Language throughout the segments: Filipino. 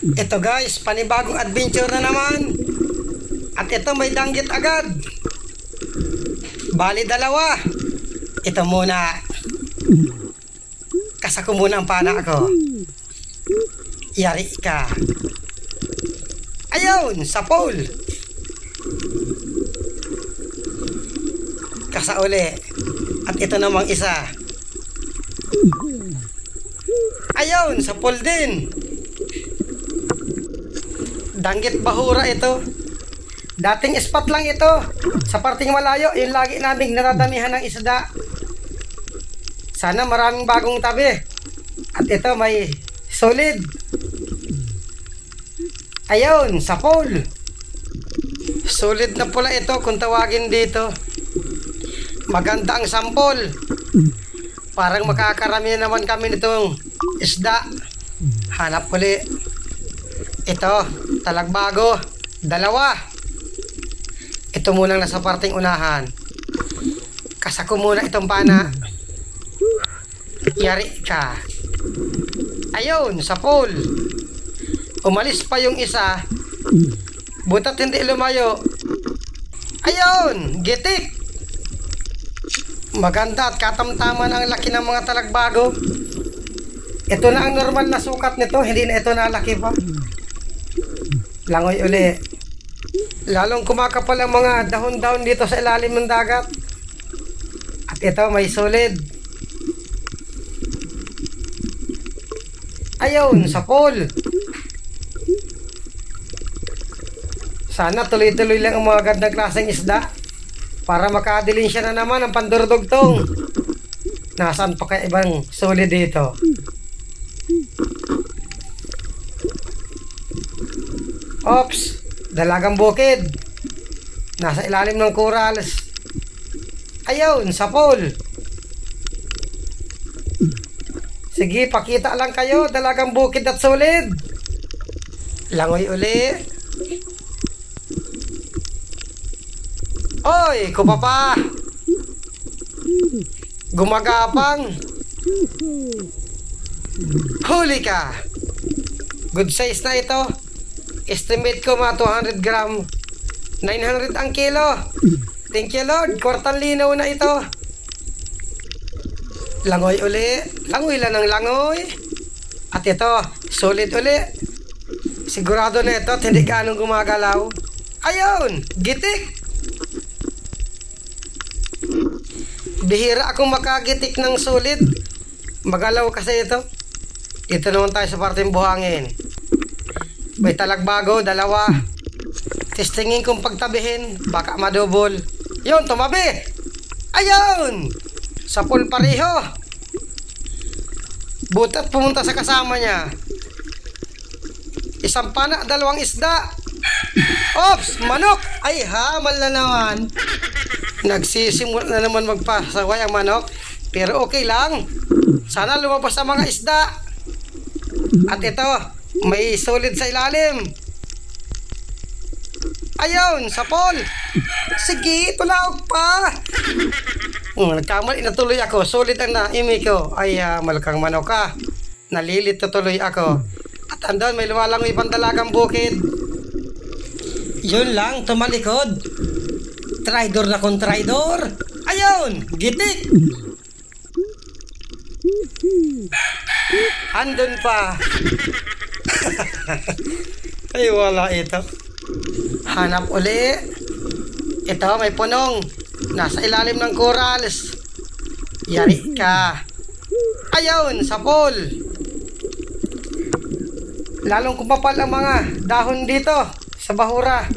Ito guys, panibagong adventure na naman. At ito may danggit agad. Bali dalawa. Ito muna. Kasako muna ang pana ko. Yari ka. Ayun, sa pole. Kasa uli. At ito namang isa. Ayun, sa pole din. Danggit bahura ito. Dating spot lang ito. Sa parting malayo, yung lagi naming naradamihan ng isda. Sana maraming bagong tabi. At ito may solid. Ayun, sa pole. Solid na pula ito kung tawagin dito. Maganda ang sampol. Parang makakarami naman kami nitong isda. Hanap uli. Ito, talagbago. Dalawa. Ito muna nasa parting unahan. Kasako muna itong pana. Yari ka. Ayun, sa pole. Umalis pa yung isa. Butat hindi lumayo. Ayun, gitik. Maganda at katamtaman ang laki ng mga talagbago. Ito na ang normal na sukat nito. Hindi na ito nalaki pa. Langoy uli. Lalong kumakapal ang mga dahon-dahon dito sa ilalim ng dagat. At ito may solid. Ayun, sa pole. Sana tuloy-tuloy lang ang mga gandang klaseng isda para makadilin siya na naman ang pandurdugtong. Nasaan pa kaya ibang solid dito? Ops, dalagang bukid. Nasa ilalim ng corals. Ayun, sa pole. Sige, pakita lang kayo, dalagang bukid at solid. Langoy uli. Oy, kupapa. Gumagapang. Huli ka. Good size na ito. Estimate ko mga 200 gram. 900 ang kilo. Thank you Lord. Kwartang linaw na ito. Langoy uli. Langoy lang ng langoy. At ito, solid uli. Sigurado na ito at hindi ganong gumagalaw. Ayun, gitik. Bihira akong makagitik ng solid. Magalaw kasi ito. Ito naman tayo sa parteng buhangin. May talagbago, dalawa. Testingin kong pagtabihin. Baka madubol. Yun, tumabi. Ayun! Sa pool pareho. Butat pumunta sa kasama niya. Isang pana, dalawang isda. Ops, manok. Ay, hamal na naman. Nagsisimula na naman magpasaway ang manok. Pero okay lang. Sana lumabas ang mga isda. At ito, may solid sa ilalim. Ayun, sa pole. Sige, tulaog pa. Nagkamali na tuloy ako. Solid ang naimi ko. Ay, malakang manok ka. Nalilit na tuloy ako. At andun, may lumalangoy pang dalagang bukid. Yun lang, tumalikod. Tridor na kung tridor. Ayun, gitik. Andun pa. Ay, wala ito. Hanap uli. Ito, may punong. Nasa ilalim ng corals. Yari ka. Ayun, sa pole. Lalong kumapal ang mga dahon dito sa bahura.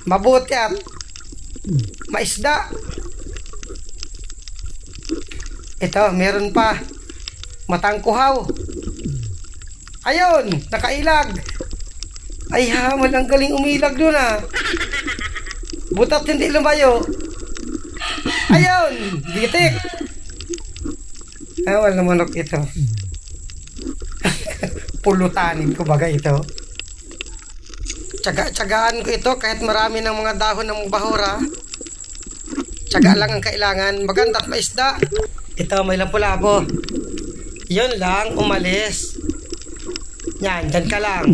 Mabuti at maisda. Ito, meron pa. Matangkuhaw. Ayun, nakailag. Ay, hamal, ang galing umilag doon Butat hindi lumayo. Ayun, gitik. Awal na manok ito. Pulutanin ko baga ito. Tsagaan ko ito kahit marami ng mga dahon ng bahura. Tsaga lang ang kailangan. Maganda at maisda. Ito, may lapu-lapo. Yun lang, umalis. Yan, dyan ka lang.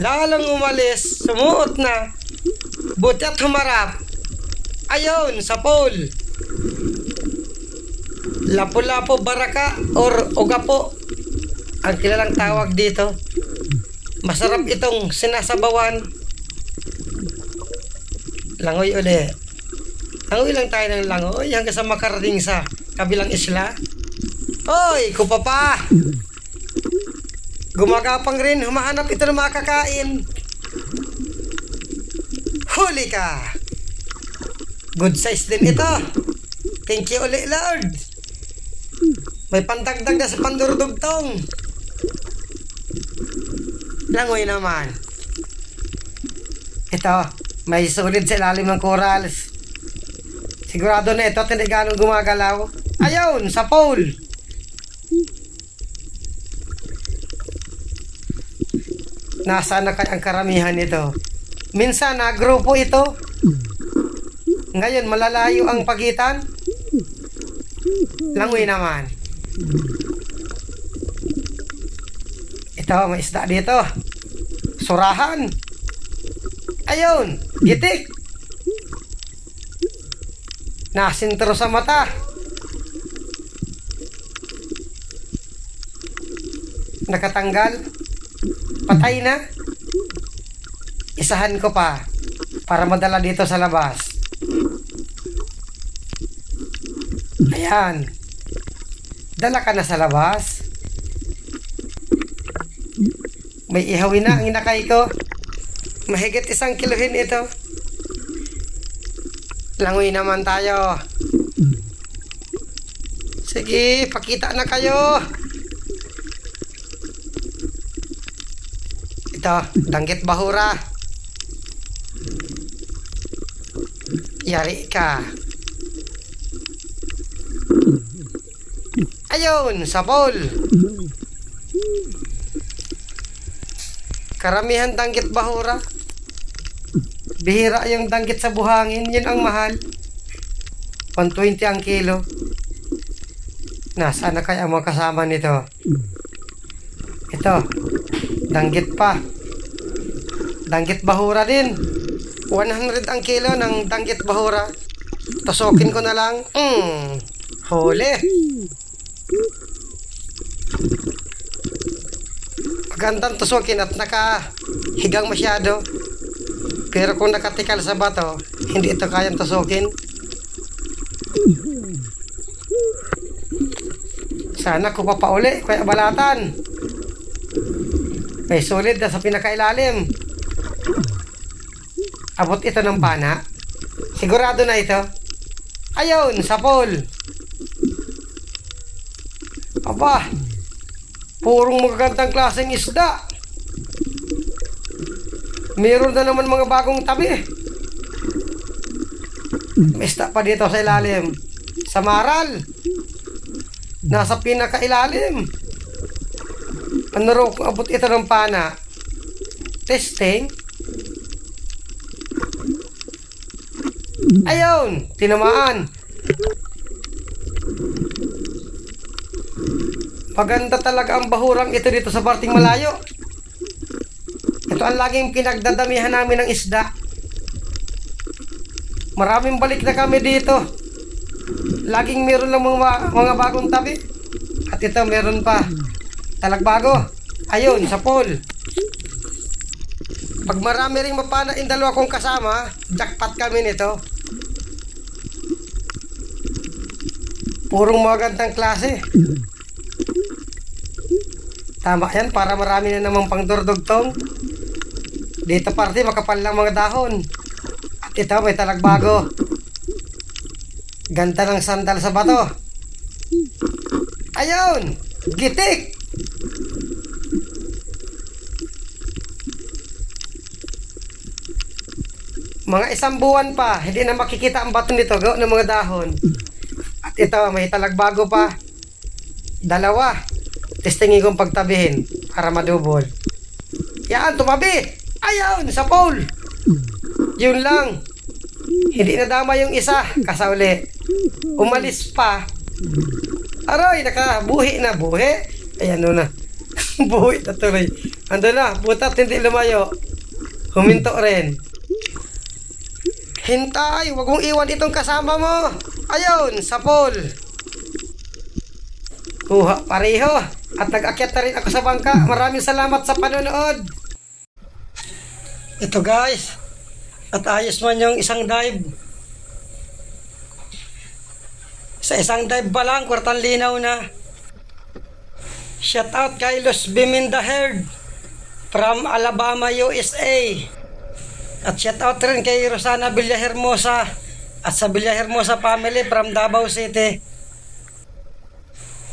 Lalong umalis, sumuot na. Buti at humarap. Ayun, sa pole. Lapu-lapu baraka or ugapo ang kilalang tawag dito. Masarap itong sinasabawan. Langoy uli. Langoy lang tayo ng langoy hanggang sa makarating sa kabilang isla. Hoy, kupapa! Gumagapang rin, humahanap ito ng makakain. Huli ka! Good size din ito. Thank you uli, Lord. May pandagdag na sa pandurudugtong. Langoy naman. Ito, may sulit sa ilalim ng corals. Sigurado na ito, hindi ganong gumagalaw. Ayun, sa pole. Nasaan na kaya ang karamihan nito? Minsan na grupo ito. Ngayon malalayo ang pagitan. Langoy naman. Ito, may isda dito. Surahan. Ayun, gitik. Nasintro sa mata. Nakatanggal. Patay na. Isahan ko pa para madala dito sa labas. Ayan. Dala ka na sa labas. May ihawin na ang inakay ko. Mahigit 1 kilohin ito. Langoy naman tayo. Sige, pakita na kayo. Ito, danggit bahura. Yari ka. Ayun, sa pole. Karamihan danggit bahura. Bihira yung danggit sa buhangin. Yun ang mahal. 120 ang kilo. Nasaan na kaya ang mga kasama nito? Ito. Danggit pa. Danggit bahura din. 100 ang kilo ng danggit bahura. Tusukin ko na lang. Huli. Magandang tusukin at nakahigang masyado. Pero kung nakatikal sa bato, hindi ito kayang tusukin. Sana ko papauli, kaya balatan. May sulit na sa pinakailalim. Abot ito ng pana. Sigurado na ito. Ayun, sa pole. Aba, purong magagandang klaseng isda. Meron na naman mga bagong tabi. May isda pa dito sa ilalim. Sa maral. Nasa pinakailalim. Ano raw kung abot ito ng pana? Testing. Ayun, tinamaan. Maganda talaga ang bahurang ito dito sa parting malayo. Ito ang laging pinagdadamihan namin ng isda. Maraming balik na kami dito. Laging meron lang mga bagong tabi. At ito meron pa talagbago. Ayun, sa pole. Pag marami ring mapana yung dalawa kong kasama, jackpot kami nito. Purong magandang klase. Tama yan, para marami na namang pangdurdugtong. Dito parte makapal lang mga dahon. At ito may talagbago. Ganda ng sandal sa bato. Ayun, gitik. Mga 1 buwan pa, hindi na makikita ang bato nito gawa ng mga dahon. At ito, may talagbago pa. 2. Testingin kong pagtabihin para madubol. Yan, tumabi. Ayun, sa pole. Yun lang. Hindi nadama yung isa, kasauli. Umalis pa. Aroy, nakabuhi na. Buhi. Ayan na. Buhi na tuloy. Ando na, butat hindi lumayo. Huminto rin. Hintay, wag mong iwan itong kasama mo. Ayun, sapol. Kuha, pareho. At nag-akyat na rin ako sa bangka. Maraming salamat sa panonood. Ito guys. At ayos man yung isang dive. Sa isang dive pa lang, kwartang linaw na. Shout out kay Los Biminda Herd from Alabama, USA. At shout out rin kay Rosana Villahermosa at sa Villahermosa family from Davao City.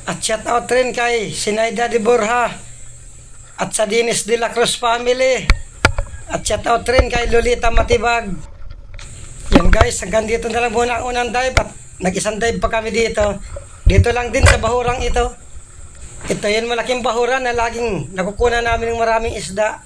At shout out rin kay Sinaida de Borja at sa Dinis de la Cruz family. At shout out rin kay Lolita Matibag. Yan guys, hanggang dito na lang muna ang unang dive at nag-isang dive pa kami dito. Dito lang din sa bahurang ito. Ito yung malaking bahuran na laging nakukunan namin ng maraming isda.